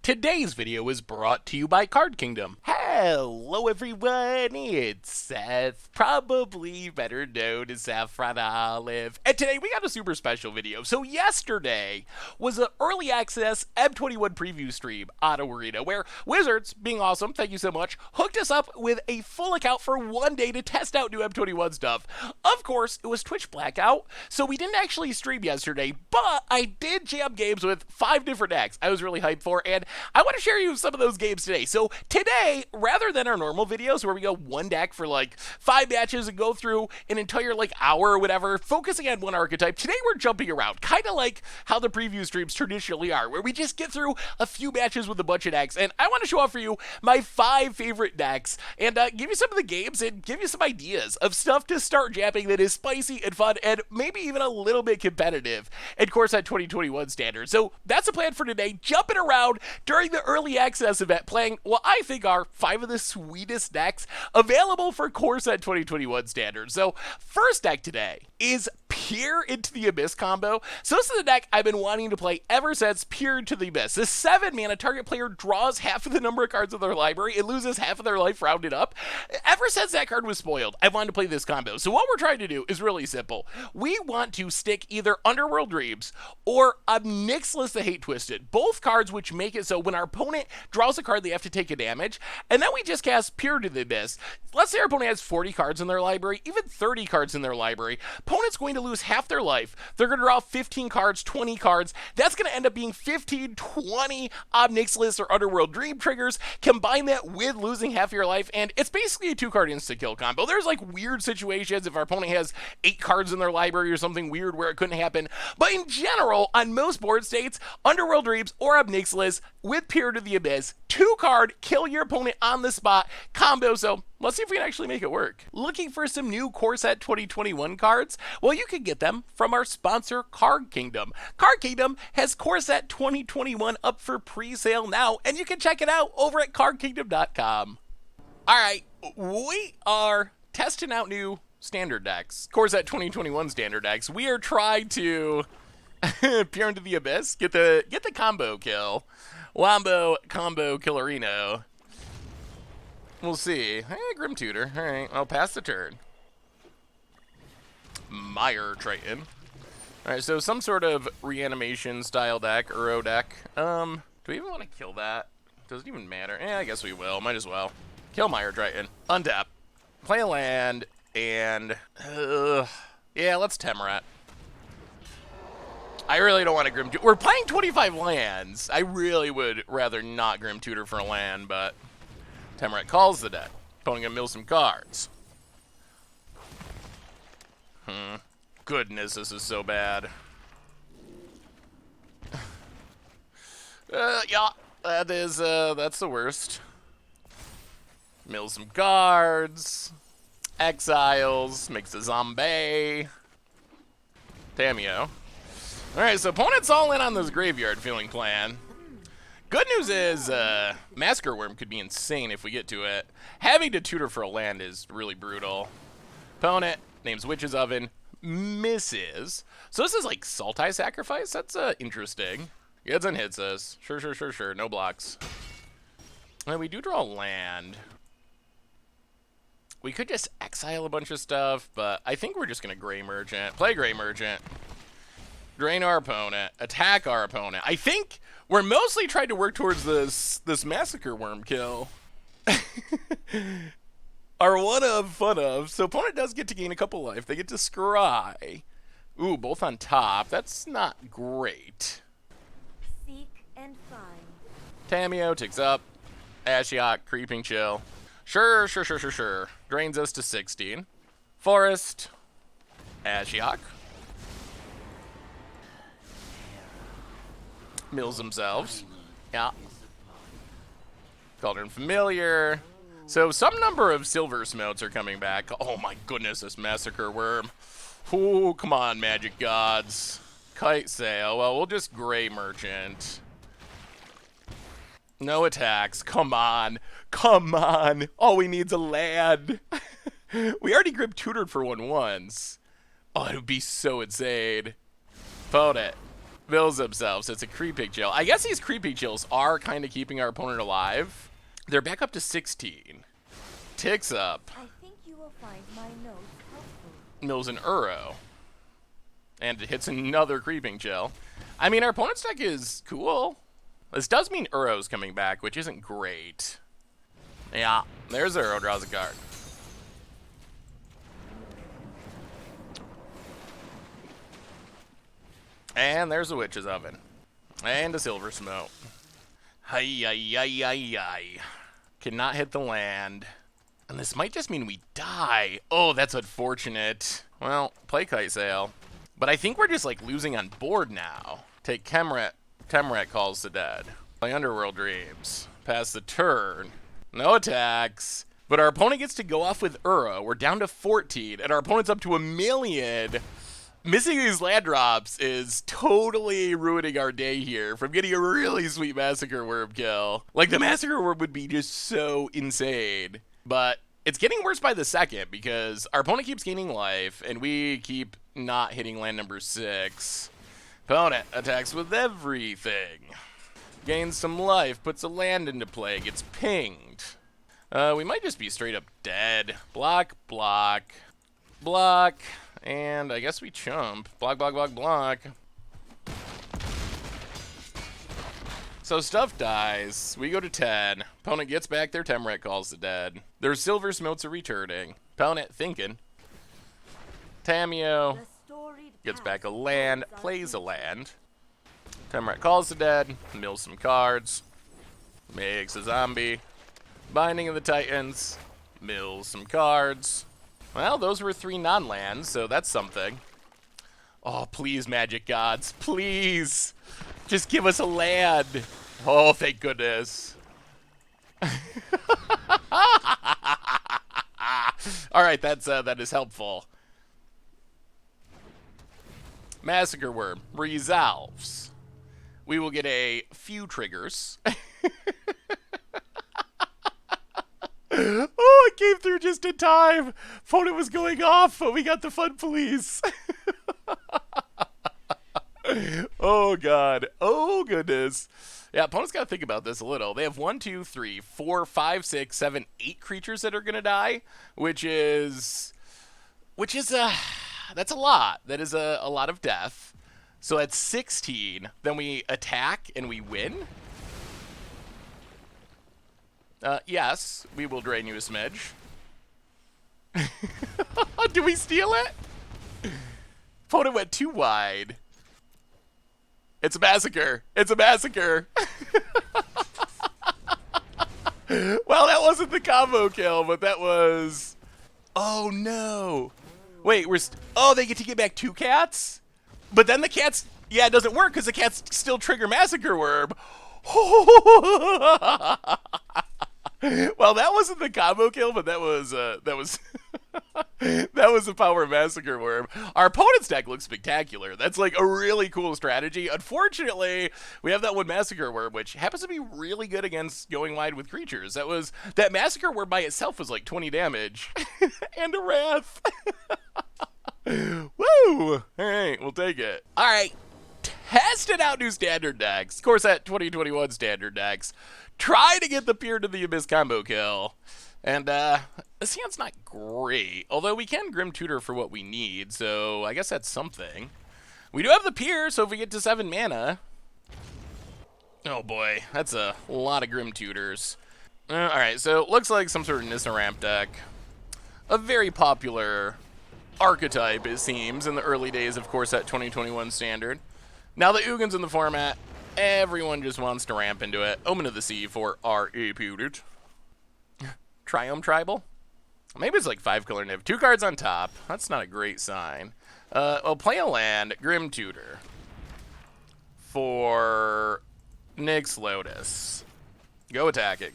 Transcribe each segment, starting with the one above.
Today's video is brought to you by Card Kingdom. Hello everyone, it's Seth, probably better known as Saffron Olive, and today we got a super special video. So yesterday was an early access M21 preview stream on Arena where Wizards, being awesome, thank you so much, hooked us up with a full account for one day to test out new M21 stuff. Of course, it was Twitch blackout, so we didn't actually stream yesterday, but I did jam games with 5 different decks I was really hyped for, and I want to share you some of those games today. So today, rather than our normal videos where we go one deck for like 5 matches and go through an entire like hour or whatever, focusing on one archetype, today we're jumping around, kind of like how the preview streams traditionally are, where we just get through a few matches with a bunch of decks. And I want to show off for you my 5 favorite decks and give you some of the games and give you some ideas of stuff to start jamming that is spicy and fun and maybe even a little bit competitive, and of course at 2021 standards. So that's the plan for today, jumping around during the early access event, playing what I think are 5 of the sweetest decks available for core set 2021 standards. So first deck today is Peer into the Abyss combo. So this is the deck I've been wanting to play ever since Peer into the Abyss. This 7-mana target player draws half of the number of cards of their library and loses half of their life rounded up. Ever since that card was spoiled, I've wanted to play this combo. So what we're trying to do is really simple. We want to stick either Underworld Dreams or Nyxlis the Hate Twisted, both cards which make it so when our opponent draws a card, they have to take a damage, and then we just cast Peer to the Abyss. Let's say our opponent has 40 cards in their library, even 30 cards in their library. Opponent's going to lose half their life. They're going to draw 15 cards, 20 cards. That's going to end up being 15, 20 Nyxlis or Underworld Dream triggers. Combine that with losing half your life, and it's basically a 2-card insta-kill combo. There's like weird situations if our opponent has 8 cards in their library or something weird where it couldn't happen. But in general, on most board states, Underworld Dreams or Nyxlis with Peer to the Abyss, 2-card, kill your opponent on the spot combo. So let's see if we can actually make it work. Looking for some new core set 2021 cards? Well, you can get them from our sponsor, Card Kingdom. Card Kingdom has core set 2021 up for pre-sale now, and you can check it out over at cardkingdom.com. All right, we are testing out new standard decks, core set 2021 standard decks. We are trying to Peer into the Abyss, get the combo kill. Wombo combo killerino. We'll see. Grim Tutor. Alright, I'll pass the turn. Mire Triton. Alright, so some sort of reanimation style deck, Uro deck. Do we even want to kill that? Doesn't even matter. I guess we will. Might as well. Kill Mire Triton. Untap. Play a land, and yeah, let's Temerat. I really don't want to Grim Tutor. We're playing 25 lands. I really would rather not Grim Tutor for a land, but Temerat calls the deck. Opponent gonna mill some cards. Goodness, this is so bad. Yeah, that's the worst. Mill some cards. Exiles. Makes a zombie. Tameo. Alright, so opponent's all in on this graveyard filling plan. Good news is, Massacre Worm could be insane if we get to it. Having to tutor for a land is really brutal. Opponent names Witch's Oven, misses. So this is like Sultai Sacrifice? That's, interesting. Gets and hits us. Sure. No blocks. And we do draw a land. We could just exile a bunch of stuff, but I think we're just gonna Gray Merchant. Play Gray Merchant. Drain our opponent, attack our opponent. I think we're mostly trying to work towards this Massacre Worm kill. Our one of, fun of. So opponent does get to gain a couple life. They get to scry. Ooh, both on top. That's not great. Seek and find. Tameo ticks up. Ashiok, Creeping Chill. Sure. Drains us to 16. Forest. Ashiok. Mills themselves. Yeah. Cauldron Familiar. So some number of silver smelts are coming back. Oh my goodness, this Massacre Worm. Ooh, come on, Magic Gods. Kite Sail. Well, we'll just Gray Merchant. No attacks. Come on. All we need's a land. We already Grim Tutored for one once. Oh, it would be so insane. Opponent Mills himself, so it's a creeping chill. I guess these creeping chills are kind of keeping our opponent alive. They're back up to 16. Ticks up. I think you will find my notes helpful. Mills an Uro. And it hits another creeping chill. I mean, our opponent's deck is cool. This does mean Uro's coming back, which isn't great. Yeah, there's Uro, draws a card. And there's a Witch's Oven. And a Silver Smoke. Hi. Cannot hit the land. And this might just mean we die. Oh, that's unfortunate. Well, play Kite Sail. But I think we're just like losing on board now. Take Temret. Temret Calls the Dead. Play Underworld Dreams. Pass the turn. No attacks. But our opponent gets to go off with Uro. We're down to 14. And our opponent's up to 1,000,000. Missing these land drops is totally ruining our day here from getting a really sweet Massacre Worm kill. Like, the Massacre Worm would be just so insane. But it's getting worse by the second because our opponent keeps gaining life and we keep not hitting land number 6. Opponent attacks with everything. Gains some life, puts a land into play, gets pinged. We might just be straight up dead. Block, block, block. And I guess we chump. Block, block, block, block. So stuff dies. We go to 10. Opponent gets back their Temret Calls the Dead. Their Silver Smotes are returning. Opponent thinking. Tameo gets back a land, plays a land. Temret Calls the Dead, mills some cards. Makes a zombie. Binding of the Titans, mills some cards. Well, those were 3 non-lands, so that's something. Oh, please, Magic Gods, please. Just give us a land. Oh, thank goodness. All right, that is helpful. Massacre Worm resolves. We will get a few triggers. Oh, it came through just in time. Opponent was going off, but we got the fun police. Oh, God. Oh, goodness. Yeah, opponent's got to think about this a little. They have 1, 2, 3, 4, 5, 6, 7, 8 creatures that are going to die, which is that's a lot. That is a lot of death. So at 16, then we attack and we win. Yes, we will drain you a smidge. Do we steal it? Opponent went too wide. It's a massacre. It's a massacre. Well, that wasn't the combo kill, but that was... Oh, no. Wait, oh, they get to get back 2 cats? But then the cats... Yeah, it doesn't work because the cats still trigger Massacre Worm. Well, that wasn't the combo kill, but that was that was the power of Massacre Worm. Our opponent's deck looks spectacular. That's like a really cool strategy. Unfortunately, we have that one Massacre Worm, which happens to be really good against going wide with creatures. That Massacre Worm by itself was like 20 damage and a Wrath. Woo! All right, we'll take it. All right, testing out new standard decks. Of course, that 2021 standard decks. Try to get the Peer to the Abyss combo kill. And, this hand's not great. Although we can Grim Tutor for what we need, so I guess that's something. We do have the Peer, so if we get to 7 mana... Oh boy, that's a lot of Grim Tutors. Alright, so it looks like some sort of Nissa Ramp deck. A very popular archetype, it seems, in the early days, of course, that 2021 standard. Now that Ugin's in the format, everyone just wants to ramp into it. Omen of the Sea for our opponent. Triumph Tribal? Maybe it's like 5-color Niv. 2 cards on top. That's not a great sign. I'll play a land, Grim Tutor, for Nyx Lotus. Go attacking.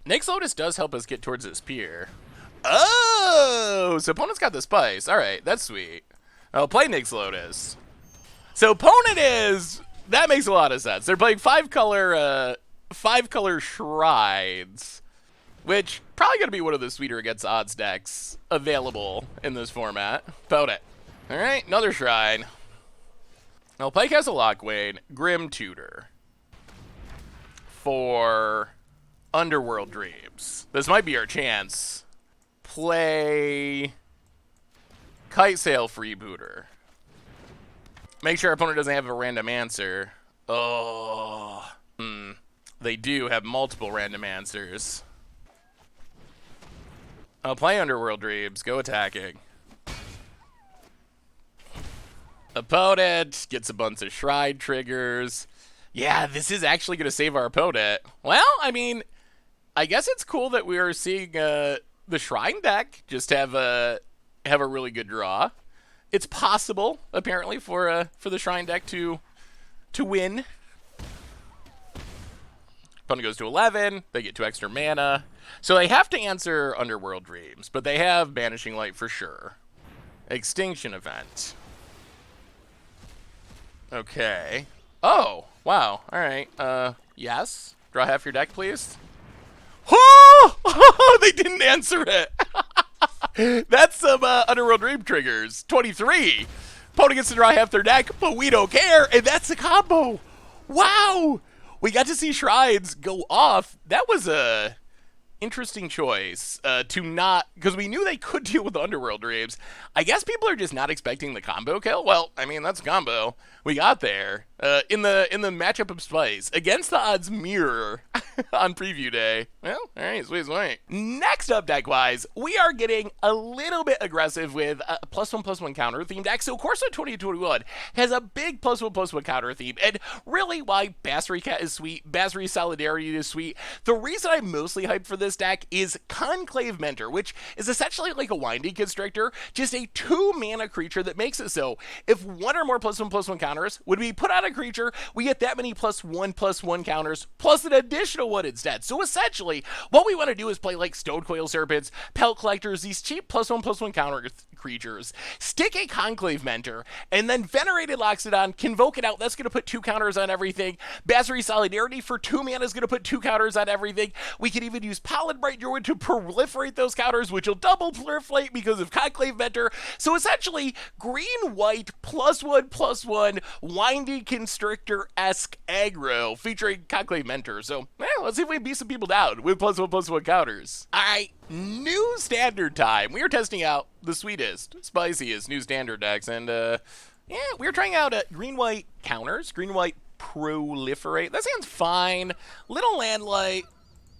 Nyx Lotus does help us get towards this Pier. Oh! So opponent's got the Spice. Alright, that's sweet. I'll play Nyx Lotus. So opponent is... That makes a lot of sense. They're playing 5-color Shrines, which probably going to be one of the sweeter against odds decks available in this format. Opponent. All right, another Shrine. I'll play Castle Lockwayne, Grim Tutor for Underworld Dreams. This might be our chance. Play Kite Sail Freebooter. Make sure our opponent doesn't have a random answer. Oh, they do have multiple random answers. I'll play Underworld Dreams. Go attacking. Opponent gets a bunch of Shrine triggers. Yeah, this is actually going to save our opponent. Well, I mean, I guess it's cool that we are seeing the Shrine deck just have a really good draw. It's possible, apparently, for the Shrine deck to win. Opponent goes to 11. They get 2 extra mana. So they have to answer Underworld Dreams, but they have Banishing Light for sure. Extinction Event. Okay. Oh, wow. All right. Yes. Draw half your deck, please. Oh! They didn't answer it. That's some Underworld Dream triggers. 23. Opponent gets to draw half their deck, but we don't care, and that's the combo. Wow. We got to see Shrines go off. That was a interesting choice to not, because we knew they could deal with the Underworld Dreams. I guess people are just not expecting the combo kill. Well, I mean, that's a combo. We got there in the matchup of Spice against the odds mirror on preview day. Well, all right, sweet. Next up, deck wise, we are getting a little bit aggressive with a +1/+1 counter theme deck. So Corso 2021 has a big +1/+1 counter theme, and really why Basri Cat is sweet, Basri Solidarity is sweet. The reason I'm mostly hyped for this deck is Conclave Mentor, which is essentially like a Winding Constrictor, just a 2-mana creature that makes it so if one or more +1/+1 counters would be put on a creature, we get that many +1/+1 counters plus an additional one instead. So essentially, what we want to do is play like Stonecoil Serpents, Pelt Collectors, these cheap +1/+1 counter creatures, stick a Conclave Mentor, and then Venerated Loxodon, convoke it out. That's going to put 2 counters on everything. Basri Solidarity for 2 mana is going to put 2 counters on everything. We can even use Pollen Bright Druid to proliferate those counters, which will double proliferate because of Conclave Mentor. So essentially, green-white +1/+1 Winding Constrictor-esque aggro featuring Conclave Mentor. So, let's see if we can beat some people down with +1/+1 counters. All right, new standard time. We are testing out the sweetest, spiciest new standard decks, and yeah, we're trying out green-white counters, green-white proliferate. That sounds fine. Little land light.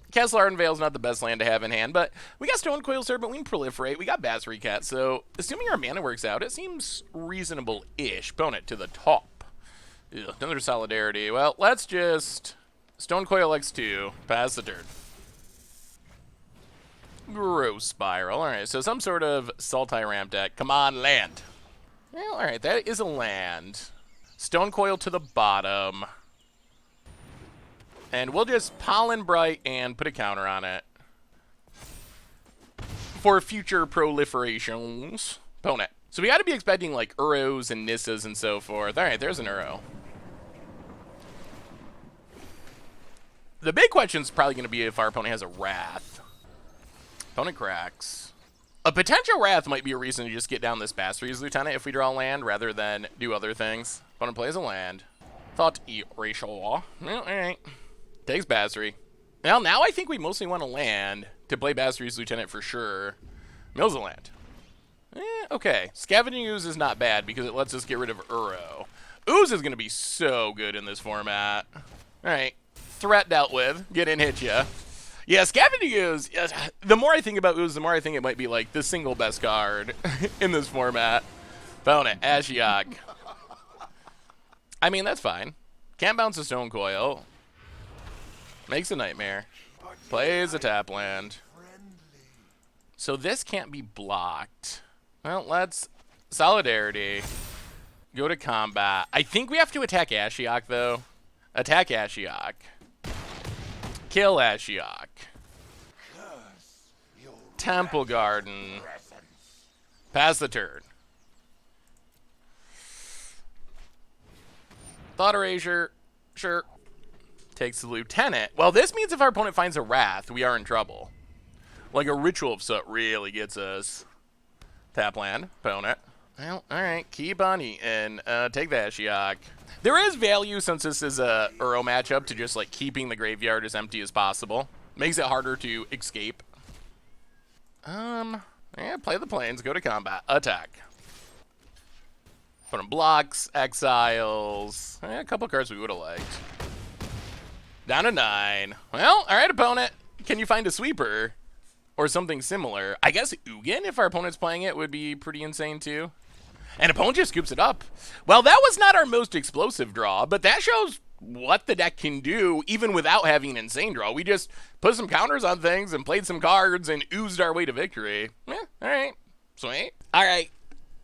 Castle Ardenvale's not the best land to have in hand, but we got Stonecoil Serpent, we can proliferate, we got Basri Cat, so assuming our mana works out, it seems reasonable-ish. Opponent to the top. Ugh, another Solidarity. Well, let's just Stonecoil X2, pass the turn. Gross Spiral. Alright, so some sort of Sultai ramp deck. Come on, land. Well, alright, that is a land. Stonecoil to the bottom. And we'll just Pollen Bright and put a counter on it for future proliferations. Opponent. So we got to be expecting like Uros and Nissas and so forth. All right, there's an Uro. The big question is probably going to be if our opponent has a Wrath. Opponent cracks. A potential Wrath might be a reason to just get down this Basri's Lieutenant if we draw land rather than do other things. Opponent plays a land. Thought Erasure. Well, all right. Takes Basri. Well, now I think we mostly want to land to play Basri's Lieutenant for sure. Mills a land. Okay. Scavenging Ooze is not bad because it lets us get rid of Uro. Ooze is going to be so good in this format. All right. Threat dealt with. Get in, hit ya. Yeah, Scavenging Ooze. The more I think about Ooze, the more I think it might be like the single best card in this format. Opponent, Ashiok. I mean, that's fine. Can't bounce a Stonecoil. Makes a Nightmare. Plays a tap land. So this can't be blocked. Well, let's Solidarity. Go to combat. I think we have to attack Ashiok, though. Attack Ashiok. Kill Ashiok. Temple Garden. Pass the turn. Thought Erasure. Sure. Takes the Lieutenant. Well, this means if our opponent finds a Wrath, we are in trouble. Like a Ritual of Soot really gets us. Tap land. Opponent. Well, alright, keep on eating. Take that, Shiok. There is value, since this is a Uro matchup, to just, like, keeping the graveyard as empty as possible. Makes it harder to escape. Yeah, play the planes, go to combat, attack. Put in blocks, exiles. A couple cards we would have liked. Down to 9. Well, alright, opponent. Can you find a sweeper? Or something similar? I guess Ugin, if our opponent's playing it, would be pretty insane too. And opponent just scoops it up. Well, that was not our most explosive draw, but that shows what the deck can do even without having an insane draw. We just put some counters on things and played some cards and oozed our way to victory. Alright. Sweet. Alright.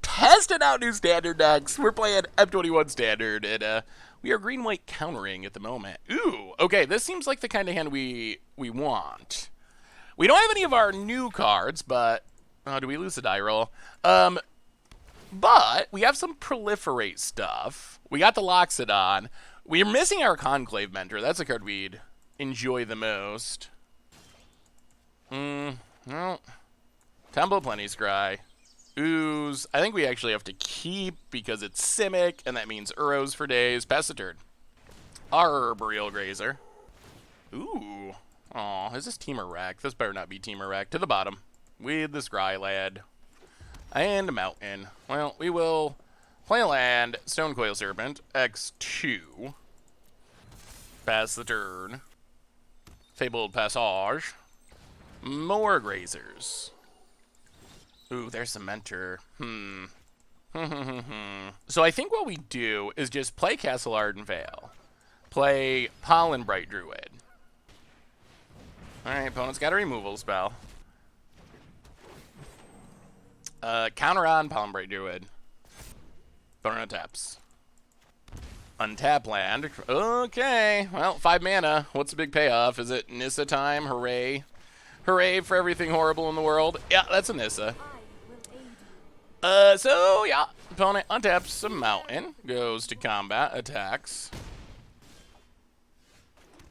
Testing out new standard decks. We're playing M21 standard, and we are green-white countering at the moment. Ooh, okay, this seems like the kind of hand we want. We don't have any of our new cards, but... Oh, do we lose the die roll? But we have some proliferate stuff. We got the Loxodon. We're missing our Conclave Mentor. That's a card we'd enjoy the most. Well, Temple of Plenty Scry. Ooze. I think we actually have to keep because it's Simic, and that means Uros for days. Pass the turn. Arboreal Grazer. Ooh. Aw, is this Team Wreck? This better not be Team Wreck. To the bottom. With the Scry Lad. And a Mountain. Well, we will play a land. Stone Coil Serpent. X2. Pass the turn. Fabled Passage. More Grazers. Ooh, there's some Mentor. So I think what we do is just play Castle Arden Vale. Play Pollen Bright Druid. Alright, opponent's got a removal spell. Counter on Pollen Bright Druid. Opponent taps. Untap land. Okay, well, 5 mana. What's the big payoff? Is it Nissa time? Hooray. Hooray for everything horrible in the world. Yeah, that's a Nissa. So, yeah. Opponent untaps some Mountain. Goes to combat. Attacks.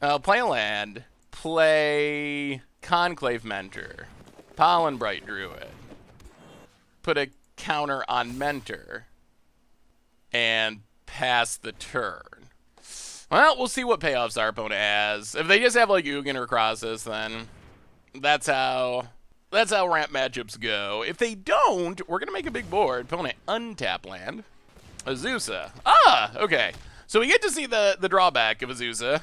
Play a land. Play Conclave Mentor. Pollen Bright Druid. Put a counter on Mentor. And pass the turn. Well, we'll see what payoffs our opponent has. If they just have, like, Ugin or Crosses, then that's how ramp matchups go. If they don't, we're going to make a big board. Opponent untap land. Azusa. Ah, okay. So we get to see the drawback of Azusa.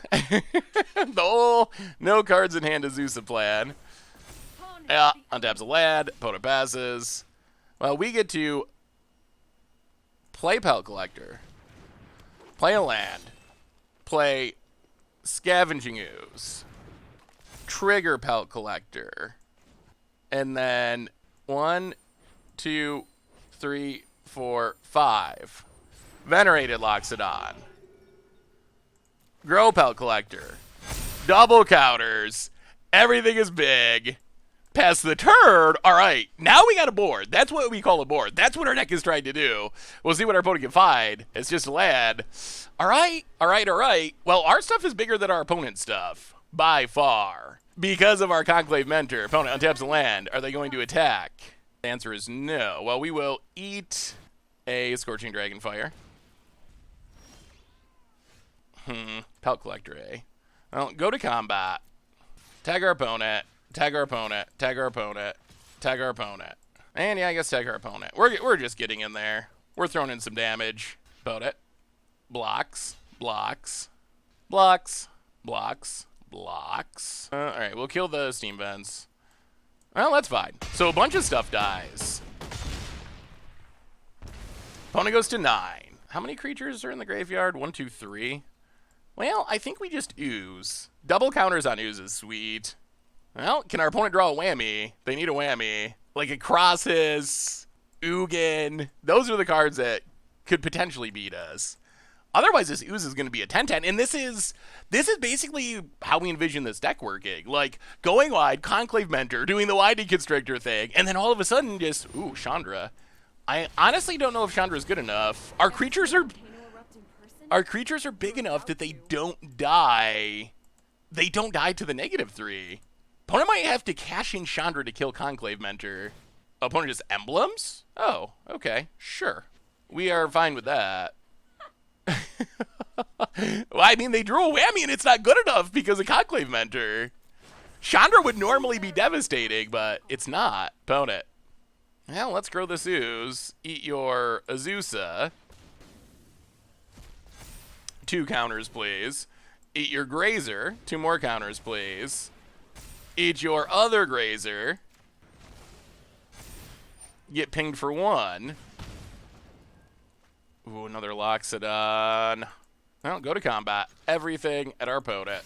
The whole no cards in hand Azusa plan. Yeah, untaps a land. Opponent passes. Well, we get to play Pelt Collector. Play a land. Play Scavenging Ooze. Trigger Pelt Collector. And then 1, 2, 3, 4, 5. Venerated Loxodon. Grow Pelt Collector. Double counters. Everything is big. Pass the turn. All right, now we got a board. That's what we call a board. That's what our deck is trying to do. We'll see what our opponent can find. It's just a land. All right. Well, our stuff is bigger than our opponent's stuff. By far. Because of our Conclave Mentor. Opponent untaps a land. Are they going to attack? The answer is no. Well, we will eat a Scorching Dragonfire. Pelt Collector A. Well, go to combat. Tag our opponent. Tag our opponent. Tag our opponent. Tag our opponent. And yeah, I guess tag our opponent. We're just getting in there. We're throwing in some damage. Opponent. Blocks. Blocks. Blocks. Blocks. Blocks. Alright, we'll kill the steam vents. Well, that's fine. So a bunch of stuff dies. Opponent goes to 9. How many creatures are in the graveyard? 1, 2, 3. Well, I think we just ooze. Double counters on ooze is sweet. Well, can our opponent draw a whammy? They need a whammy. Like a Crosses, Ugin. Those are the cards that could potentially beat us. Otherwise, this ooze is going to be a 10-10, and this is basically how we envision this deck working. Like, going wide, Conclave Mentor, doing the wide Constrictor thing, and then all of a sudden just, ooh, Chandra. I honestly don't know if Chandra is good enough. Our creatures are big enough that they don't die. They don't die to the -3. Opponent might have to cash in Chandra to kill Conclave Mentor. Opponent just emblems? Oh, okay, sure. We are fine with that. Well, I mean, they drew a whammy and it's not good enough because of Conclave Mentor. Chandra would normally be devastating, but it's not. Opponent. Well, let's grow the Zeus. Eat your Azusa. 2 counters, please. Eat your Grazer. 2 more counters, please. Eat your other Grazer. Get pinged for 1. Ooh, another Loxodon. Well, go to combat. Everything at our opponent.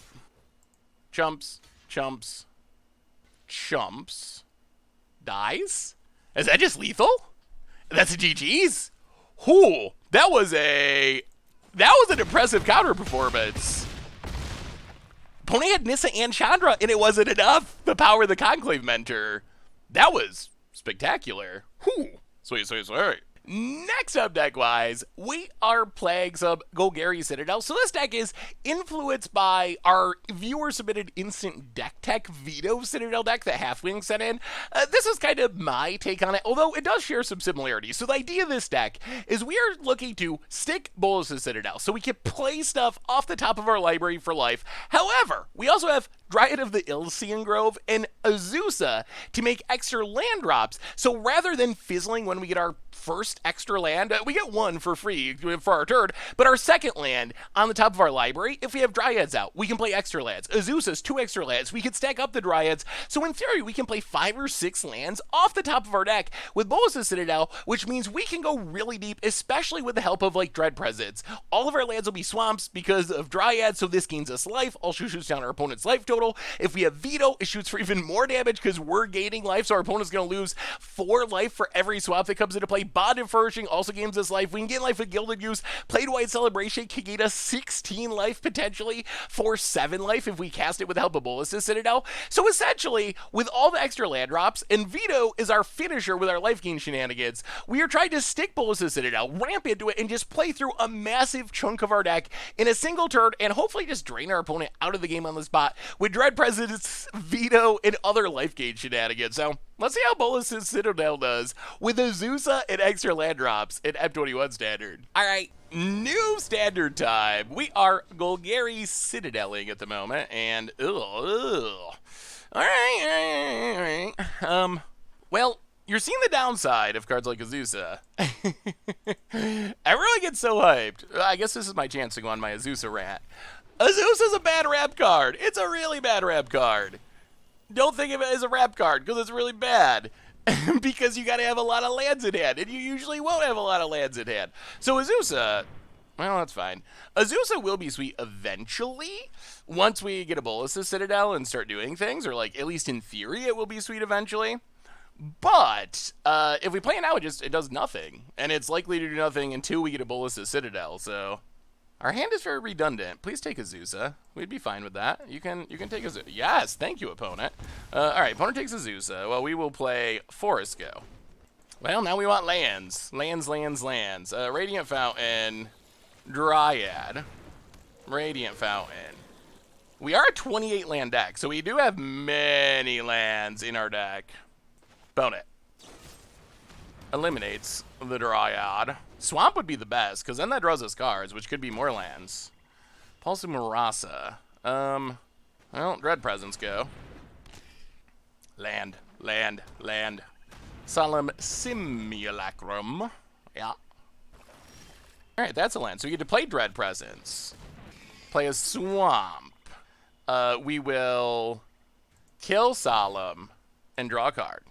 Chumps. Chumps. Chumps. Dies? Is that just lethal? That's a GG's? Ooh, that was an impressive counter performance. Opponent had Nissa and Chandra, and it wasn't enough. The power of the Conclave Mentor. That was spectacular. Whew. Sweet, sweet, sweet. Next up deck-wise, we are playing some Golgari Citadel. So this deck is influenced by our viewer-submitted instant deck tech Veto Citadel deck that Halfwing sent in. This is kind of my take on it, although it does share some similarities. So the idea of this deck is we are looking to stick Bolas' Citadel so we can play stuff off the top of our library for life. However, we also have Dryad of the Ilsean Grove and Azusa to make extra land drops. So rather than fizzling when we get our first extra land, we get 1 for free for our turn, but our second land on the top of our library, if we have Dryads out, we can play extra lands. Azusa's 2 extra lands. We can stack up the Dryads. So in theory, we can play 5 or 6 lands off the top of our deck with Bolas' Citadel, which means we can go really deep, especially with the help of like Dread Presence. All of our lands will be swamps because of Dryads, so this gains us life. Also shoots down our opponent's life total. If we have Veto, it shoots for even more damage because we're gaining life, so our opponent's going to lose 4 life for every swap that comes into play. Bonded Flourishing also gains us life. We can gain life with Gilded Goose. Played White Celebration can gain us 16 life potentially for 7 life if we cast it with the help of Bolas' Citadel. So essentially, with all the extra land drops, and Veto is our finisher with our life gain shenanigans, we are trying to stick Bolas' Citadel, ramp into it, and just play through a massive chunk of our deck in a single turn, and hopefully just drain our opponent out of the game on the spot with Dread Presence, Veto, and other life gain shenanigans. So let's see how Bolas' Citadel does with Azusa and extra land drops in M21 Standard. Alright, new Standard time. We are Golgari Citadeling at the moment, and Alright. Well, you're seeing the downside of cards like Azusa. Everyone gets so hyped. I guess this is my chance to go on my Azusa rant. Azusa's a bad rap card. It's a really bad rap card. Don't think of it as a rap card, because it's really bad. Because you gotta have a lot of lands in hand, and you usually won't have a lot of lands in hand. So Azusa, well, that's fine. Azusa will be sweet eventually, once we get a Bolas' Citadel and start doing things, or like, at least in theory, it will be sweet eventually. But, if we play it now, it does nothing. And it's likely to do nothing until we get a Bolas' Citadel, so our hand is very redundant. Please take Azusa. We'd be fine with that. You can take Azusa. Yes, thank you, opponent. Alright, opponent takes Azusa. Well, we will play Forest Go. Well, now we want lands. Lands. Radiant Fountain, Dryad, Radiant Fountain. We are a 28 land deck, so we do have many lands in our deck. Opponent eliminates the Dryad. Swamp would be the best, because then that draws us cards, which could be more lands. Pulse of Marasa. Well, Dread Presence go. Land. Solemn Simulacrum. Yeah. Alright, that's a land. So we get to play Dread Presence. Play a Swamp. We will kill Solemn and draw a card.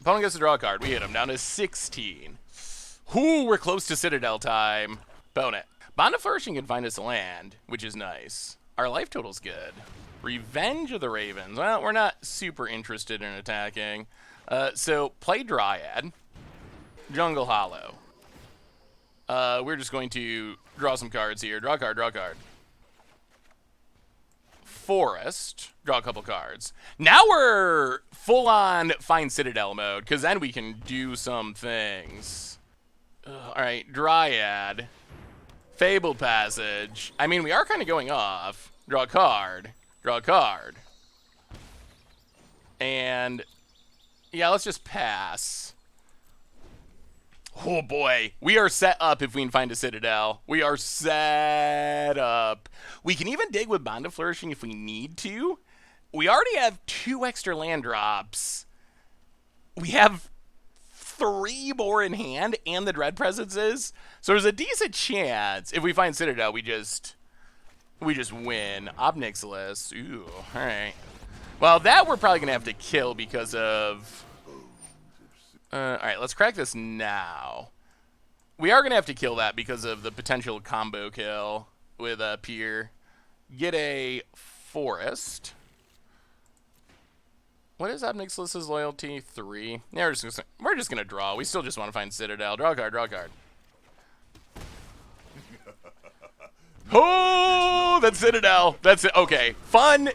Opponent gets to draw a card. We hit him down to 16. Ooh, we're close to Citadel time. Opponent. Bond of Flourishing can find us a land, which is nice. Our life total's good. Revenge of the Ravens. Well, we're not super interested in attacking. So, play Dryad. Jungle Hollow. We're just going to draw some cards here. Draw a card. Forest. Draw a couple cards. Now we're full-on Find Citadel mode, because then we can do some things. Alright, Dryad. Fabled Passage. I mean, we are kind of going off. Draw a card. And yeah, let's just pass. Oh boy, we are set up if we can find a Citadel. We are set up. We can even dig with Bond of Flourishing if we need to. We already have 2 extra land drops. We have 3 more in hand and the Dread Presences. So there's a decent chance if we find Citadel, we just win. Obnixilis. Ooh, alright. Well, that we're probably going to have to kill because of... Alright, let's crack this now. We are going to have to kill that because of the potential combo kill with Pier. Get a Forest. What is Obnixilis' loyalty? 3. Yeah, we're just going to draw. We still just want to find Citadel. Draw a card, draw a card. Oh, that's Citadel. That's it. Okay, fun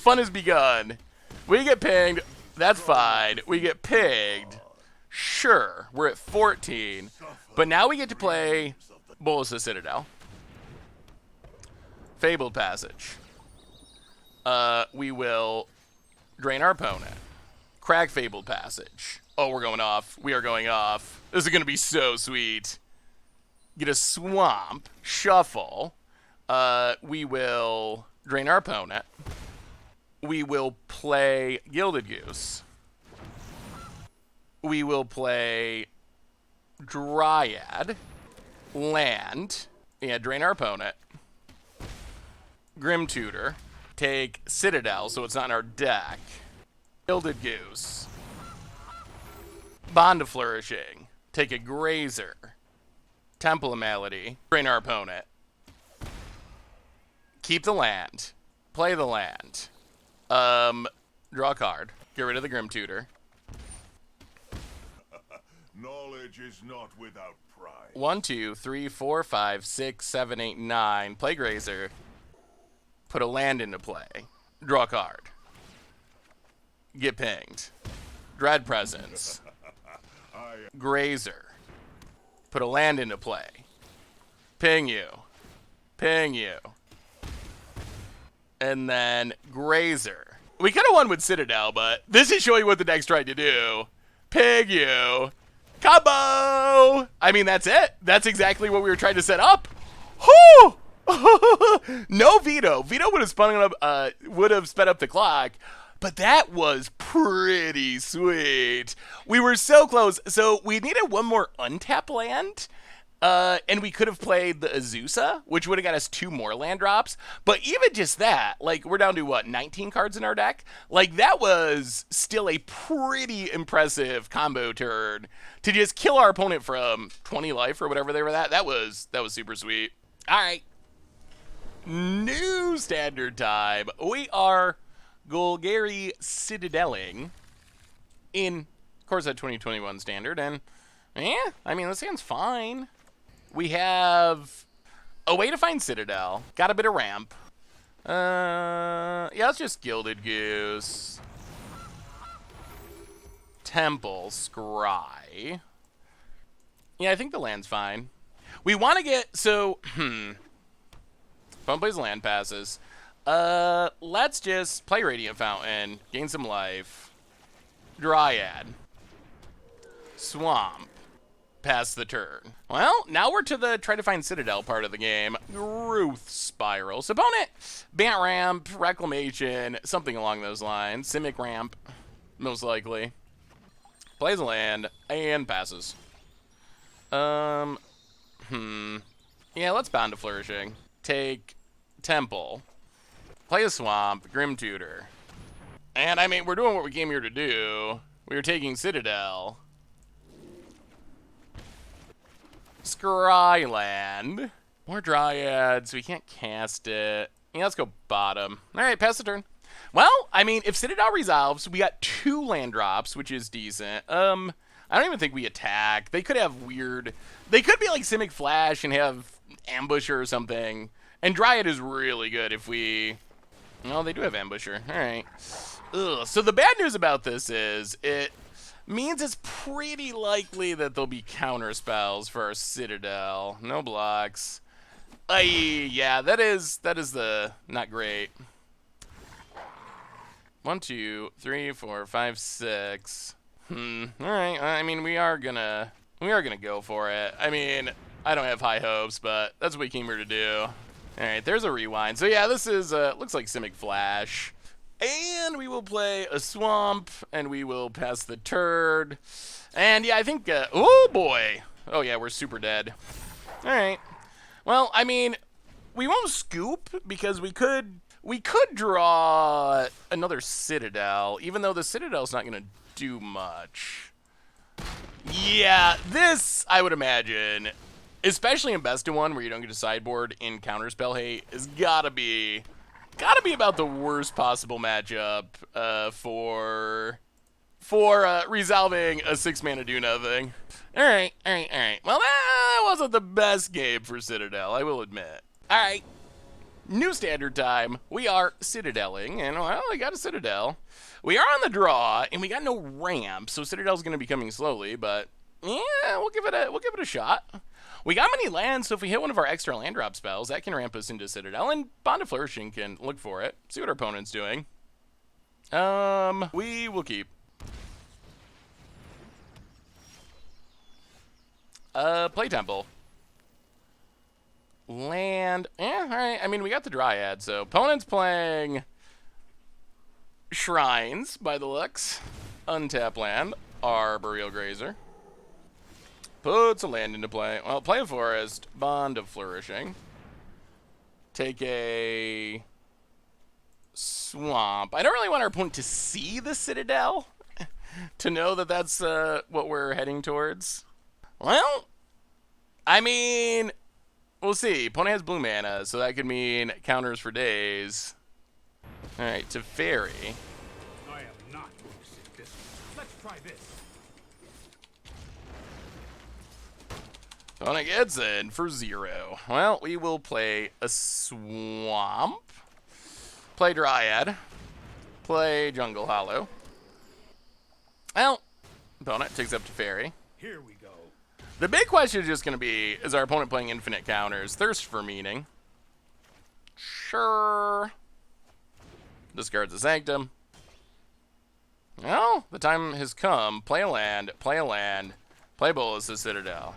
has begun. We get pinged. That's fine. We get pinged. Sure, we're at 14. But now we get to play Bolas' Citadel. Fabled Passage. We will drain our opponent. Crack Fabled Passage. Oh, we're going off. We are going off. This is going to be so sweet. Get a Swamp. Shuffle. We will drain our opponent. We will play Gilded Goose. We will play Dryad. Land. Yeah, drain our opponent. Grim Tutor. Take Citadel, so it's not in our deck. Gilded Goose. Bond of Flourishing. Take a Grazer. Temple of Malady. Drain our opponent. Keep the land. Play the land. Draw a card. Get rid of the Grim Tutor. Knowledge is not without pride. 1, 2, 3, 4, 5, 6, 7, 8, 9. Play Grazer. Put a land into play. Draw a card. Get pinged. Dread Presence. Grazer. Put a land into play. Ping you. Ping you. And then Grazer. We could have won with Citadel, but this is showing what the deck's trying to do. Ping you. Combo! I mean, that's it. That's exactly what we were trying to set up. Whoo! No veto. Veto would have sped up the clock, but that was pretty sweet. We were so close. So we needed one more untap land, and we could have played the Azusa, which would have got us 2 more land drops. But even just that, like, we're down to, what, 19 cards in our deck? Like, that was still a pretty impressive combo turn to just kill our opponent from 20 life or whatever they were at. That was super sweet. All right. New standard time. We are Golgari Citadeling in Core Set 2021 standard, and yeah, I mean, this hand's fine. We have a way to find Citadel. Got a bit of ramp. Yeah, it's just Gilded Goose. Temple, Scry. Yeah, I think the land's fine. We want to get, so, Phone plays land passes. Let's just play Radiant Fountain, gain some life. Dryad. Swamp. Pass the turn. Well, now we're to the try to find Citadel part of the game. Growth Spiral. So opponent, Bant Ramp, Reclamation, something along those lines. Simic Ramp, most likely. Plays a land, and passes. Yeah, let's Bound to Flourishing. Take Temple. Play a Swamp, Grim Tutor. And, I mean, we're doing what we came here to do. We were taking Citadel. Scryland. More Dryads. We can't cast it. Yeah, let's go bottom. Alright, pass the turn. Well, I mean, if Citadel resolves, we got 2 land drops, which is decent. I don't even think we attack. They could have weird... They could be like Simic Flash and have Ambusher or something. And Dryad is really good if we... Well, they do have Ambusher. Alright. Ugh. So the bad news about this is it means it's pretty likely that there'll be counter spells for our Citadel. No blocks. Yeah, that is the not great. 1, 2, 3, 4, 5, 6. All right. I mean, we are gonna go for it. I mean, I don't have high hopes, but that's what we came here to do. All right, there's a rewind. So yeah, this is looks like Simic Flash, and we will play a swamp, and we will pass the turd, and yeah, I think. Oh boy. Oh yeah, we're super dead. All right. Well, I mean, we won't scoop because we could draw another Citadel, even though the Citadel's not gonna do much. Yeah, this, I would imagine, especially in Best of One where you don't get a sideboard in counterspell hate, is gotta be about the worst possible matchup for resolving a 6-mana do nothing. All right. Well, that wasn't the best game for Citadel, I will admit. All right, new standard time. We are Citadeling, and well, I got a Citadel. We are on the draw, and we got no ramp, so Citadel's going to be coming slowly, but yeah, we'll give it a shot. We got many lands, so if we hit one of our extra land drop spells, that can ramp us into Citadel, and Bond of Flourishing can look for it, see what our opponent's doing. We will keep. Play Temple. Land. All right. I mean, we got the Dryad, so opponent's playing Shrines by the looks. Untap land. Arboreal Grazer. Puts a land into play. Well, play a Forest. Bond of Flourishing. Take a Swamp. I don't really want our opponent to see the Citadel to know that that's what we're heading towards. Well, I mean, we'll see. Opponent has blue mana, so that could mean counters for days. All right, to Fairy. I am not going to sit this. Let's try this. Opponent gets in for 0. Well, we will play a Swamp. Play Dryad. Play Jungle Hollow. Well, opponent takes up to Fairy. Here we go. The big question is just going to be, is our opponent playing infinite counters? Thirst for Meaning. Sure. Discards the Sanctum. Well, the time has come. Play a land. Play Bolus the Citadel.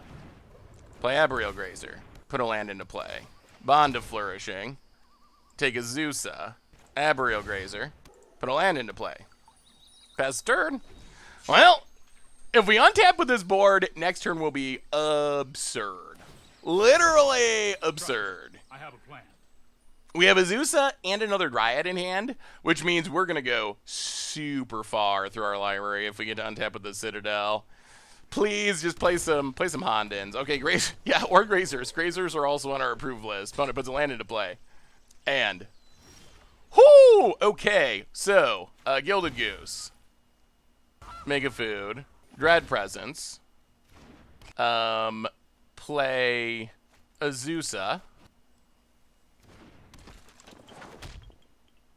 Play Arboreal Grazer. Put a land into play. Bond of Flourishing. Take a Zeusa. Arboreal Grazer. Put a land into play. Pass turn. Well, if we untap with this board, next turn will be absurd. Literally absurd. I have a plan. We have a Zeusa and another Dryad in hand, which means we're going to go super far through our library if we get to untap with the Citadel. Please just play some Hondens. Okay, Grazer. Yeah, or Grazers. Grazers are also on our approved list. Opponent puts a land into play. And, whoo! Okay, so, Gilded Goose. Mega Food. Dread Presence. Play Azusa.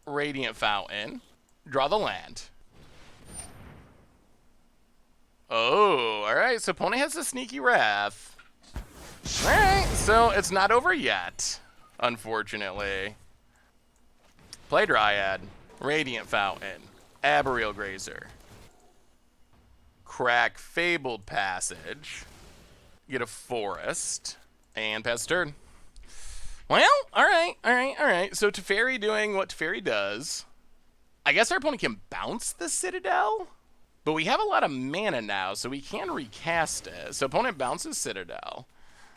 Radiant Fountain. Draw the land. Oh, alright, so opponent has a Sneaky Wrath. Alright, so it's not over yet, unfortunately. Play Dryad. Radiant Fountain. Arboreal Grazer. Crack Fabled Passage. Get a Forest. And pass turn. Well, alright. So Teferi doing what Teferi does. I guess our opponent can bounce the Citadel? But we have a lot of mana now, so we can recast it. So opponent bounces Citadel.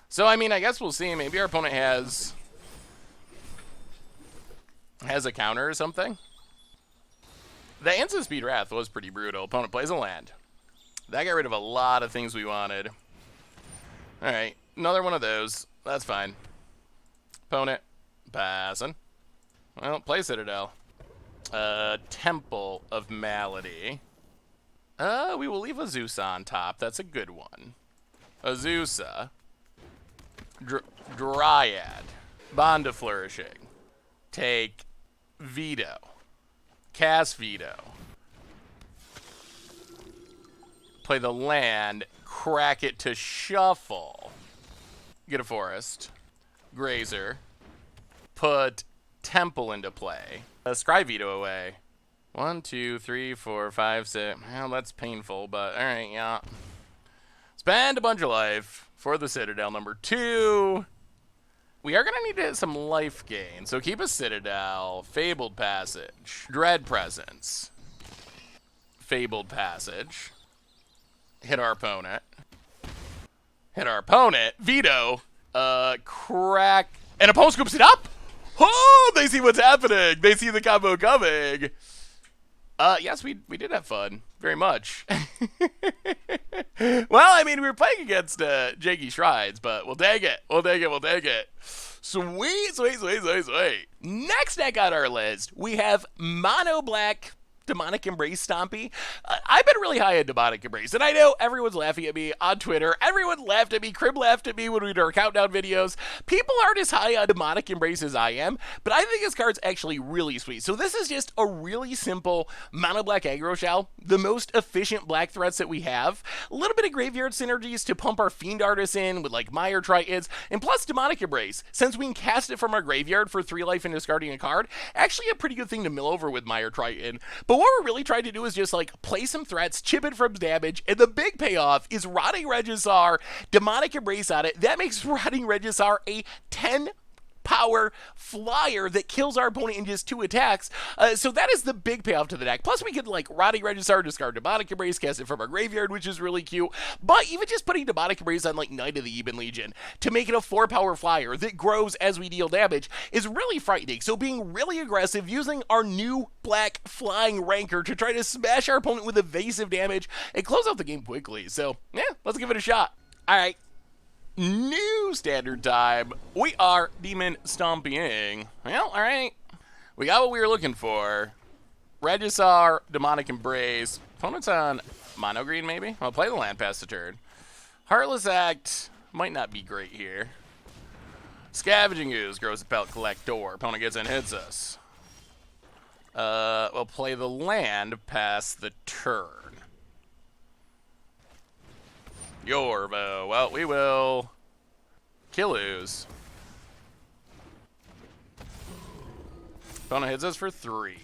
So, I mean, I guess we'll see. Maybe our opponent has a counter or something. The Instant Speed Wrath was pretty brutal. Opponent plays a land. That got rid of a lot of things we wanted. Alright, another one of those. That's fine. Opponent passing. Well, play Citadel. Temple of Malady. We will leave Azusa on top. That's a good one. Azusa. Dryad. Bond of Flourishing. Take Veto. Cast Veto. Play the land. Crack it to shuffle. Get a Forest. Grazer. Put Temple into play. Scry Veto away. 1, 2, 3, 4, 5, 6. Well, that's painful, but all right, yeah. Spend a bunch of life for the Citadel number 2. We are going to need to hit some life gain, so keep a Citadel, Fabled Passage, Dread Presence, Fabled Passage, hit our opponent, veto, crack, and opponent scoops it up? Oh, they see what's happening. They see the combo coming. Yes, we did have fun. Very much. Well, I mean, we were playing against Janky Shrines, but we'll take it. We'll take it. Sweet. Next deck on our list, we have Mono Black Demonic Embrace Stompy. I've been really high on Demonic Embrace, and I know everyone's laughing at me on Twitter. Everyone laughed at me. Crib laughed at me when we did our countdown videos. People aren't as high on Demonic Embrace as I am, but I think this card's actually really sweet. So this is just a really simple mono black aggro shell, the most efficient black threats that we have. A little bit of graveyard synergies to pump our Fiend Artists in with like Mire Tritons, and plus Demonic Embrace. Since we can cast it from our graveyard for 3 life and discarding a card, actually a pretty good thing to mill over with Mire Triton. But what we're really trying to do is just like play some threats, chip it from damage, and the big payoff is Rotting Regisaur, Demonic Embrace on it. That makes Rotting Regisaur a 10 power flyer that kills our opponent in just 2 attacks. So that is the big payoff to the deck. Plus we could like Rotting Regisaur, discard Demonic Embrace, cast it from our graveyard, which is really cute. But even just putting Demonic Embrace on like Knight of the Ebon Legion to make it a 4 power flyer that grows as we deal damage is really frightening. So being really aggressive, using our new black flying ranker to try to smash our opponent with evasive damage and close out the game quickly. So yeah, let's give it a shot. All right. New standard time. We are demon stomping. Well, all right. We got what we were looking for. Regisaur, Demonic Embrace. Opponent's on mono green, maybe? I'll play the land pass the turn. Heartless Act might not be great here. Scavenging Ooze grows a Pelt Collector. Opponent gets in, hits us. We'll play the land pass the turn. Yorvo. Well, we will kill Ooze. Opponent hits us for 3.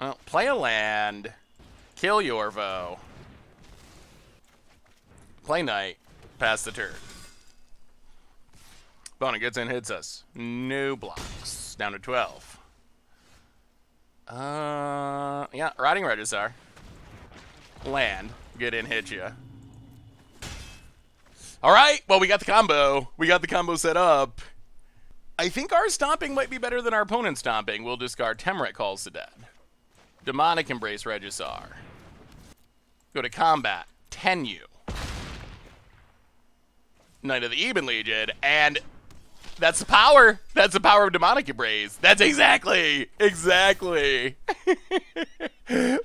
Well, play a land. Kill Yorvo. Play Knight. Pass the turn. Opponent gets in, hits us. No blocks. Down to 12. Yeah, Rotting Regisaur. Land. Get in, hit ya. All right, well, we got the combo. We got the combo set up. I think our stomping might be better than our opponent's stomping. We'll discard Temeret Calls the Dead. Demonic Embrace Regisaur. Go to combat. Tenyu. Knight of the Ebon Legion. And that's the power. That's the power of Demonic Embrace. That's exactly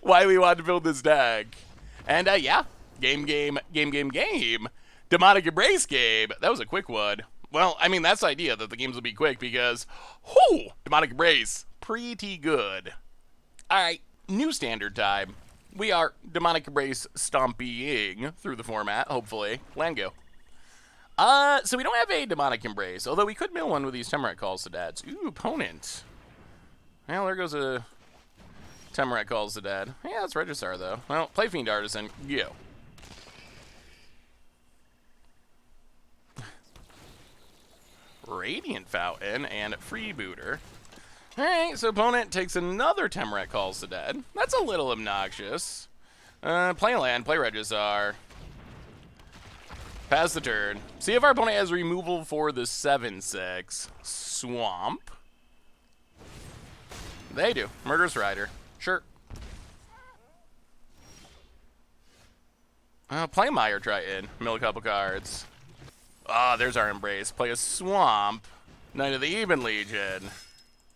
why we want to build this deck. And yeah, game. Demonic Embrace game. That was a quick one. Well, I mean, that's the idea, that the games will be quick because, whoo, Demonic Embrace, pretty good. All right, new standard time. We are Demonic Embrace stomping through the format, hopefully. Land go. So we don't have a Demonic Embrace, although we could mill one with these Temeret Calls to Dead. Ooh, opponent. Well, there goes a Temeret Calls the Dead. Yeah, that's Regisaur, though. Well, play Fiend Artisan. Go. Radiant Fountain and Freebooter. Alright, so opponent takes another Temeret Calls the Dead. That's a little obnoxious. Play land, play Regisaur. Pass the turn. See if our opponent has removal for the 7/6. Swamp. They do. Murderous Rider. Sure. Play Mire Triton. Mill a couple cards. Ah, there's our Embrace. Play a Swamp. Knight of the Ebon Legion.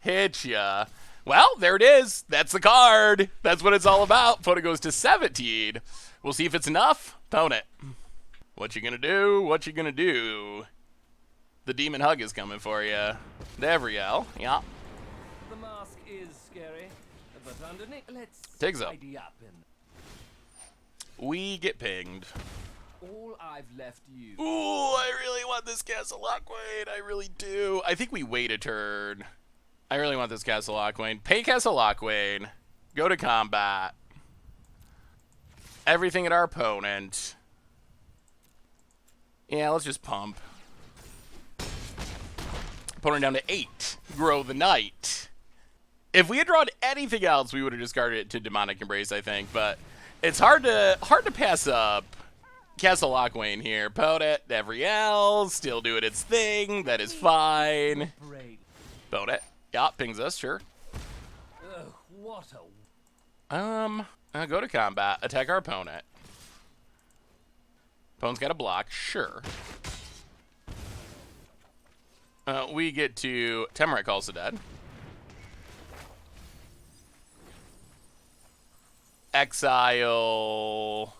Hit ya. Well, there it is. That's the card. That's what it's all about. Opponent goes to 17. We'll see if it's enough. Opponent. What you gonna do? What you gonna do? The Demon Hug is coming for you. Devriel. Yeah. The mask is scary, but underneath, let's Tigs up. tidy up and We get pinged. all I've left you. Ooh, I really want this Castle Lockwood. I really do. I think we wait a turn. I really want this Castle Lockwain. Pay Castle Lockwain. Go to combat. Everything at our opponent. Yeah, let's just pump. Opponent down to 8. Grow the Knight. If we had drawn anything else, we would have discarded it to Demonic Embrace, I think. But it's hard to pass up Castle Lockwain here. Opponent, Evriel, still doing its thing. That is fine. Brave. Opponent, yeah, pings us, sure. Ugh, what a... Go to combat. Attack our opponent. Opponent's got a block, sure. We get to Temerat Calls the Dead. Exile.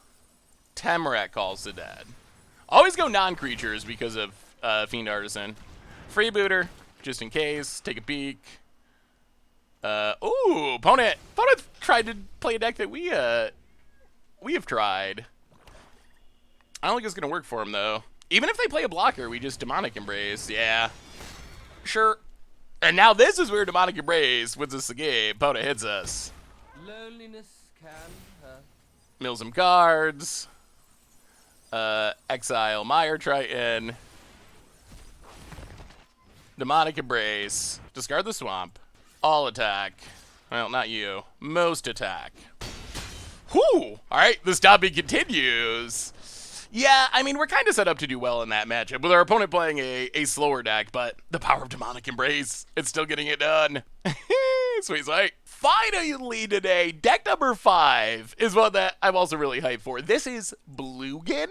Temerat Calls the Dead. Always go non-creatures because of Fiend Artisan. Freebooter, just in case. Take a peek. Ooh, opponent tried to play a deck that we have tried. I don't think it's gonna work for him though. Even if they play a blocker, we just Demonic Embrace. Yeah, sure. And now this is where Demonic Embrace wins us the game. Opponent hits us. Loneliness can hurt. Mill some cards. Exile Mire Triton. Demonic Embrace. Discard the swamp. All attack. Well, not you. Most attack. Whew! Alright, the stopping continues. Yeah, I mean, we're kind of set up to do well in that matchup, with our opponent playing a slower deck, but the power of Demonic Embrace, it's still getting it done. Sweet, sweet. Finally today, deck number 5 is one that I'm also really hyped for. This is Ugin.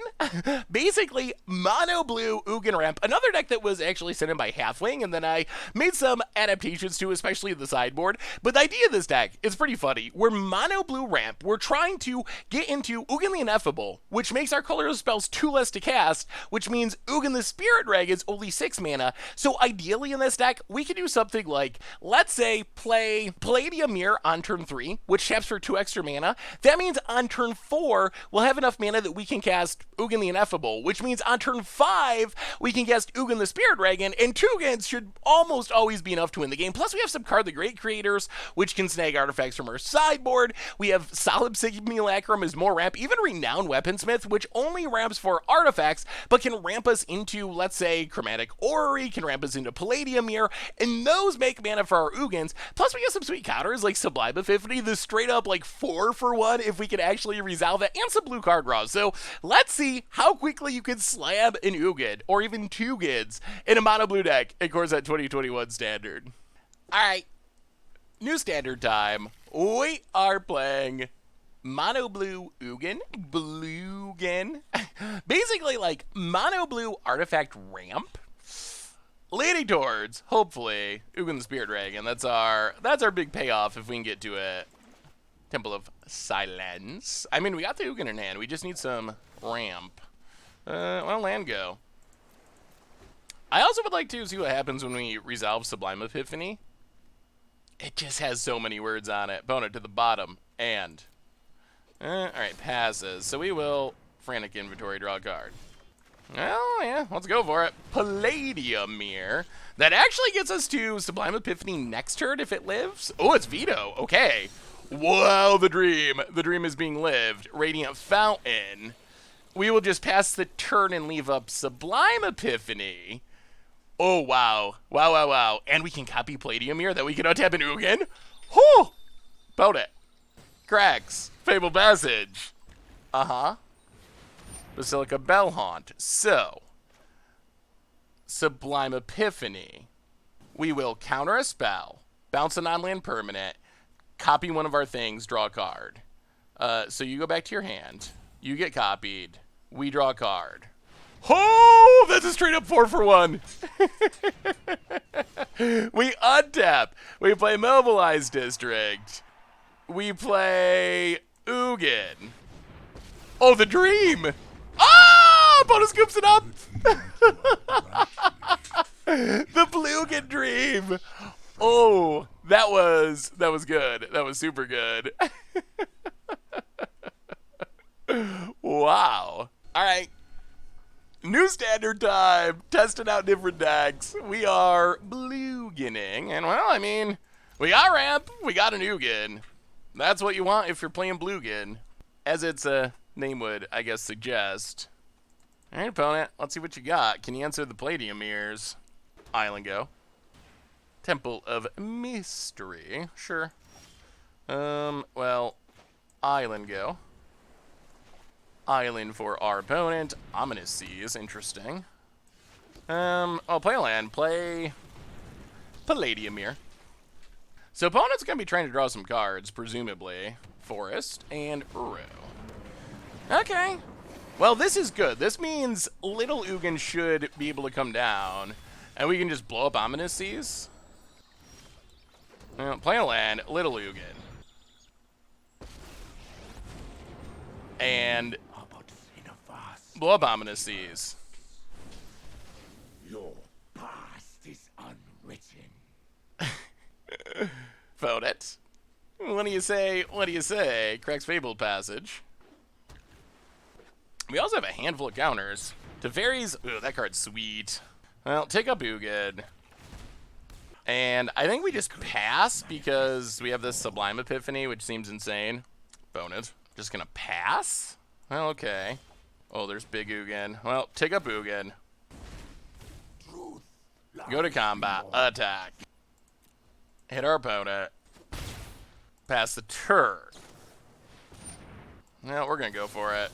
Basically, mono blue Ugin ramp. Another deck that was actually sent in by Halfling, and then I made some adaptations to, especially the sideboard. But the idea of this deck is pretty funny. We're mono blue ramp. We're trying to get into Ugin the Ineffable, which makes our colorless spells 2 less to cast, which means Ugin the Spirit Dragon is only 6 mana. So ideally in this deck, we could do something like, let's say, play Palladium Mirror on turn 3, which taps for 2 extra mana. That means on turn 4, we'll have enough mana that we can cast Ugin the Ineffable, which means on turn 5, we can cast Ugin the Spirit Dragon, and 2 Ugins should almost always be enough to win the game. Plus, we have some Card the Great Creators, which can snag artifacts from our sideboard. We have Solid Simulacrum as more ramp, even Renowned Weaponsmith, which only ramps for artifacts, but can ramp us into, let's say, Chromatic Orrery, can ramp us into Palladium Mirror, and those make mana for our Ugins. Plus, we got some sweet counters like Sublime Epiphany, the straight up like 4-for-1 if we can actually resolve that, and some blue card draws. So let's see how quickly you can slam an Ugin, or even 2 Gids, in a mono blue deck in Core Set 2021 Standard. Alright, new Standard time. We are playing mono blue Ugin, Ugin. Basically like mono blue artifact ramp, leading towards, hopefully, Ugin the Spirit Dragon. That's our big payoff if we can get to it. Temple of Silence. I mean, we got the Ugin in hand. We just need some ramp. Well, land go. I also would like to see what happens when we resolve Sublime Epiphany. It just has so many words on it. Opponent to the bottom. And. Alright, passes. So we will Frantic Inventory, draw a card. Well, yeah, let's go for it. Palladium Mirror. That actually gets us to Sublime Epiphany next turn if it lives. Oh, it's Veto. Okay. Whoa, the dream. The dream is being lived. Radiant Fountain. We will just pass the turn and leave up Sublime Epiphany. Oh, wow. Wow, wow, wow. And we can copy Palladium Mirror that we can untap an Ugin. Whew. Boat it. Cracks. Fable Passage. Uh-huh. Basilica Bellhaunt. So, Sublime Epiphany. We will counter a spell, bounce a non-land permanent, copy one of our things, draw a card. So you go back to your hand. You get copied. We draw a card. Oh, that's a straight up 4-for-1. We untap. We play Mobilize District. We play Ugin. Oh, the dream. Ah! Opponent scoops it up! The Ugin dream! Oh, that was good. That was super good. Wow. Alright. New New standard time. Testing out different decks. We are blue ginning. And, well, I mean, we got ramp. We got an Ugin. That's what you want if you're playing blue gin. As its name would, I guess, suggest. All right, opponent. Let's see what you got. Can you answer the Palladium mirrors? Island go. Temple of Mystery. Sure. Well, Island go. Island for our opponent. Ominous Seas. Interesting. Oh, play a land. Play Palladium mirror. So opponent's going to be trying to draw some cards, presumably. Forest and Uro. Okay. Well, this is good. This means little Ugin should be able to come down, and we can just blow up Ominous Seas. Play a land, little Ugin. And blow up Ominous Seas. Your past is unwritten. Vote it. What do you say? What do you say? Crack's Fabled Passage. We also have a handful of counters. Teferi's... Ooh, that card's sweet. Well, take up Ugin. And I think we just pass because we have this Sublime Epiphany, which seems insane. Bonus. Just gonna pass? Well, okay. Oh, there's big Ugin. Well, take up Ugin. Go to combat. Attack. Hit our opponent. Pass the turn. No, we're gonna go for it.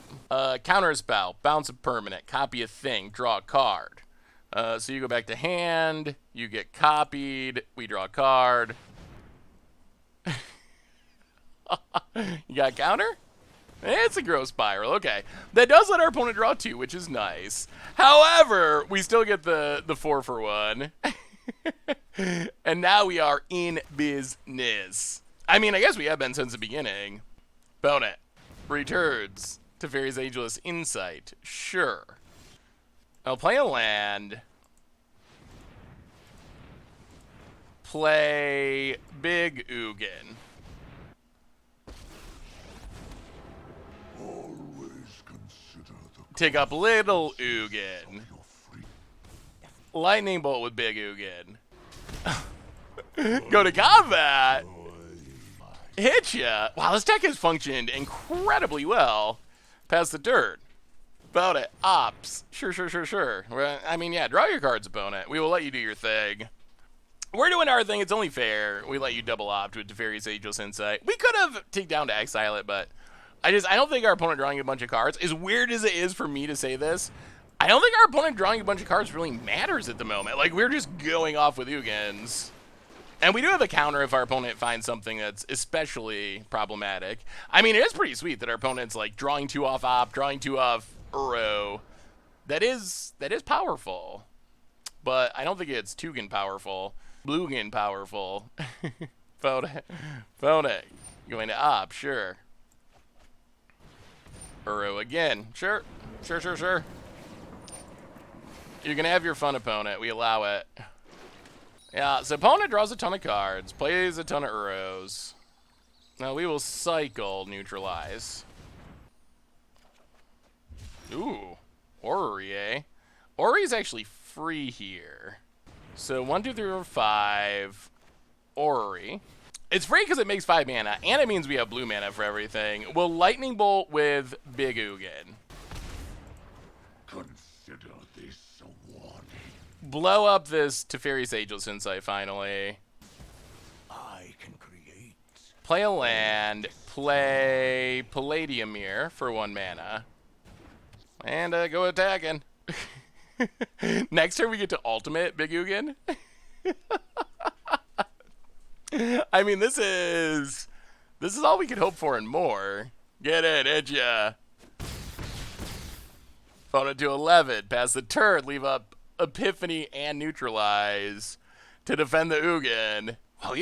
Counter spell. Bounce a permanent. Copy a thing. Draw a card. So you go back to hand. You get copied. We draw a card. You got counter? It's a Growth Spiral. Okay. That does let our opponent draw 2, which is nice. However, we still get the 4 for 1. And now we are in business. I mean, I guess we have been since the beginning. Bonnet. Returns. Teferi's Ageless Insight. Sure. I'll play a land. Play big Ugin. Always consider the Take up little Ugin. your free. Lightning Bolt with big Ugin. Go to combat. Hit ya. Wow, this deck has functioned incredibly well. Pass the dirt. About it. Ops. Sure. Well, I mean, yeah, draw your cards, opponent. We will let you do your thing. We're doing our thing. It's only fair. We let you double opt with Teferi's Ageless Insight. We could have taken down to exile it, but I don't think our opponent drawing a bunch of cards, as weird as it is for me to say this, I don't think our opponent drawing a bunch of cards really matters at the moment. Like, we're just going off with Ugins. And we do have a counter if our opponent finds something that's especially problematic. I mean, it is pretty sweet that our opponent's, like, drawing 2 off op, drawing 2 off Uro. That is powerful. But I don't think it's Tugin powerful. Bluegin powerful. Phone it. Going to op, sure. Uro again. Sure. You can have your fun, opponent. We allow it. Yeah, so opponent draws a ton of cards, plays a ton of Uros. Now we will cycle neutralize. Ooh, Orrery, eh? Orrery's actually free here. So 1, 2, 3, 4, 5. Orrery. It's free because it makes 5 mana, and it means we have blue mana for everything. We'll Lightning Bolt with Big Ugin. Consider this a warning. Blow up this Teferi's Ageless Insight, finally. I can create. Play a land. Play Palladium Mirror for 1 mana. And go attacking. Next turn we get to ultimate Big Ugin. I mean, this is all we could hope for and more. Get it, itcha. Phone it to 11. Pass the turn. Leave up Epiphany and Neutralize to defend the Ugin. Well,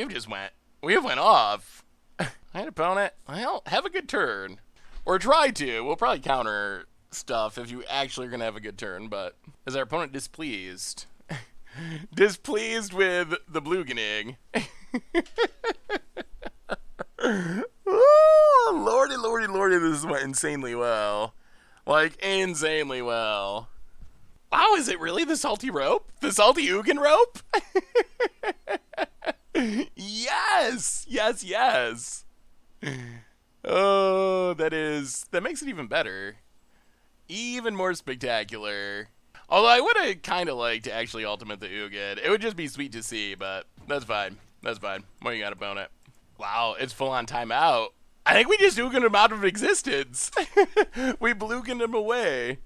we have went off. Alright, opponent. Well, have a good turn. Or try to. We'll probably counter stuff if you actually are going to have a good turn, but is our opponent displeased? Displeased with the Bluegening. Lordy, this went insanely well. Like, insanely well. Wow, is it really the salty rope? The salty Ugin rope? Yes! Yes, yes! Oh, that makes it even better. Even more spectacular. Although I would have kind of liked to actually ultimate the Ugin. It would just be sweet to see, but that's fine. That's fine. What you got, opponent? Wow, it's full on timeout. I think we just Ugin him out of existence. We Blugined him away.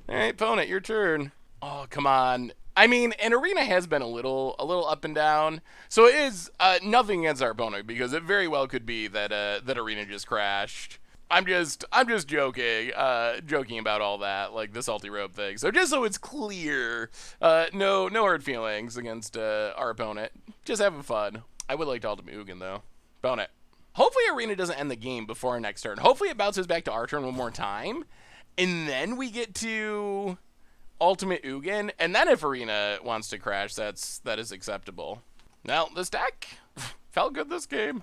Alright, opponent, your turn. Oh, come on. I mean, an arena has been a little up and down, so it is nothing against our opponent because it very well could be that that arena just crashed. I'm just joking, joking about all that, like the salty rope thing. So just so it's clear, no hard feelings against our opponent. Just having fun. I would like to ultimate Ugin though. Opponent. Hopefully arena doesn't end the game before our next turn. Hopefully it bounces back to our turn one more time, and then we get to ultimate Ugin, and then if arena wants to crash, that is acceptable. Now this deck felt good this game.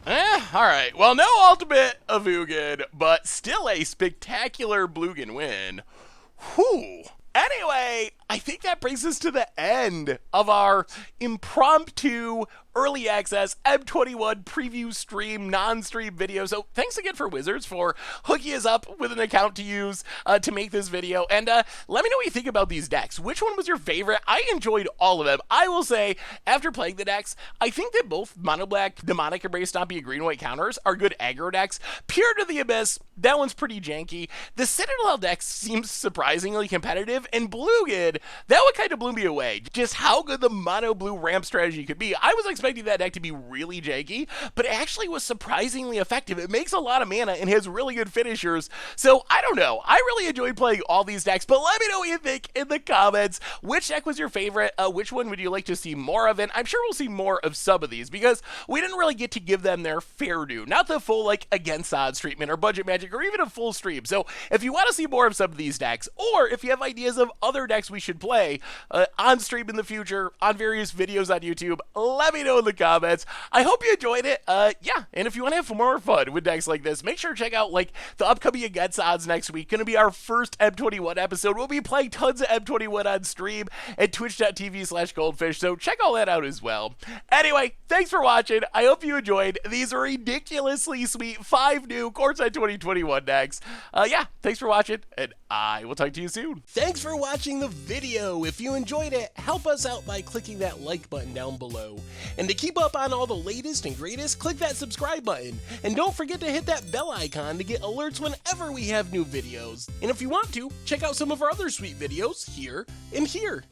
Alright, well, no ultimate of Ugin, but still a spectacular Bluegin win. Whew. Anyway, I think that brings us to the end of our impromptu early access M21 preview stream, non-stream video. So thanks again for Wizards for hooking us up with an account to use to make this video. And let me know what you think about these decks. Which one was your favorite? I enjoyed all of them. I will say, after playing the decks, I think that both Mono Black, Demonic Embrace, Stompy, and Green White counters are good aggro decks. Peer to the Abyss, that one's pretty janky. The Citadel deck seems surprisingly competitive, and Bluegin, that one kind of blew me away. Just how good the mono blue ramp strategy could be. I was expecting that deck to be really janky, but it actually was surprisingly effective. It makes a lot of mana and has really good finishers. So I don't know. I really enjoyed playing all these decks, but let me know what you think in the comments. Which deck was your favorite? Which one would you like to see more of? And I'm sure we'll see more of some of these because we didn't really get to give them their fair due. Not the full like against odds treatment or budget magic or even a full stream. So if you want to see more of some of these decks, or if you have ideas of other decks we should play on stream in the future, on various videos on YouTube, let me know in the comments. I hope you enjoyed it. Yeah, and if you want to have more fun with decks like this, make sure to check out like the upcoming against odds next week. Gonna be our first M21 episode. We'll be playing tons of M21 on stream at twitch.tv/goldfish, so check all that out as well. Anyway, thanks for watching. I hope you enjoyed these ridiculously sweet 5 new Courtside 2021 decks. Yeah, thanks for watching, and I will talk to you soon. Thanks for watching the video. If you enjoyed it, help us out by clicking that like button down below. And to keep up on all the latest and greatest, click that subscribe button. And don't forget to hit that bell icon to get alerts whenever we have new videos. And if you want to, check out some of our other sweet videos here and here.